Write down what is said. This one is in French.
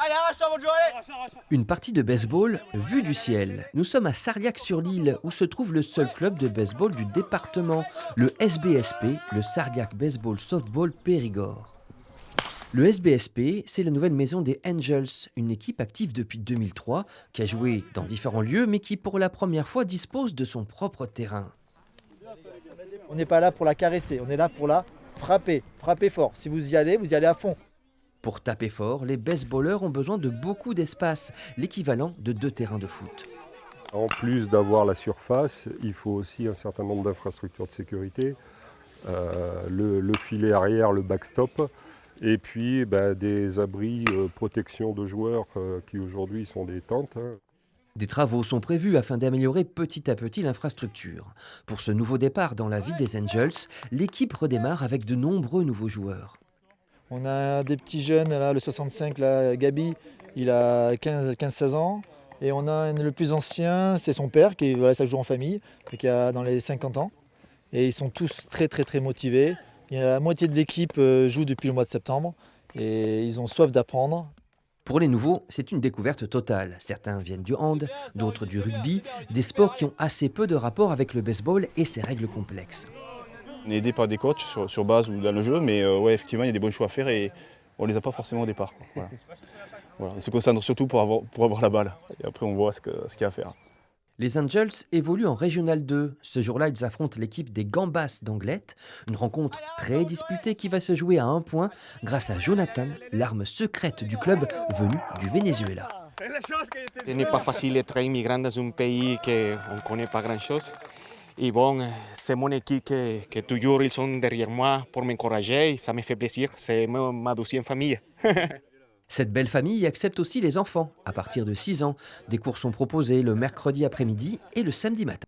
Allez, arrache-toi, mon Joe, allez. Une partie de baseball vue du ciel. Nous sommes à Sarliac-sur-l'Île, où se trouve le seul club de baseball du département, le SBSP, le Sarliac Baseball Softball Périgord. Le SBSP, c'est la nouvelle maison des Angels, une équipe active depuis 2003, qui a joué dans différents lieux, mais qui pour la première fois dispose de son propre terrain. On n'est pas là pour la caresser, on est là pour la frapper, frapper fort. Si vous y allez à fond. Pour taper fort, les baseballeurs ont besoin de beaucoup d'espace, l'équivalent de 2 terrains de foot. En plus d'avoir la surface, il faut aussi un certain nombre d'infrastructures de sécurité, le filet arrière, le backstop, et puis des abris protection de joueurs qui aujourd'hui sont des tentes. Des travaux sont prévus afin d'améliorer petit à petit l'infrastructure. Pour ce nouveau départ dans la vie des Angels, l'équipe redémarre avec de nombreux nouveaux joueurs. On a des petits jeunes, là, le 65, là, Gabi, il a 15-16 ans. Et on a le plus ancien, c'est son père, qui voilà, ça joue en famille, et qui a dans les 50 ans. Et ils sont tous très très très motivés. Et la moitié de l'équipe joue depuis le mois de septembre. Et ils ont soif d'apprendre. Pour les nouveaux, c'est une découverte totale. Certains viennent du hand, d'autres du rugby, des sports qui ont assez peu de rapport avec le baseball et ses règles complexes. On est aidé par des coachs sur base ou dans le jeu, mais ouais, effectivement, il y a des bons choix à faire et on ne les a pas forcément au départ. Voilà. Voilà. On se concentre surtout pour avoir la balle. Et après, on voit ce qu'il y a à faire. Les Angels évoluent en Régional 2. Ce jour-là, ils affrontent l'équipe des Gambas d'Anglette. Une rencontre très disputée qui va se jouer à 1 point grâce à Jonathan, l'arme secrète du club venu du Venezuela. Ce n'est pas facile d'être immigrant dans un pays qu'on ne connaît pas grand-chose. Et bon, c'est mon équipe que toujours ils sont derrière moi pour m'encourager et ça me fait plaisir. C'est ma deuxième famille. Cette belle famille accepte aussi les enfants. À partir de 6 ans, des cours sont proposés le mercredi après-midi et le samedi matin.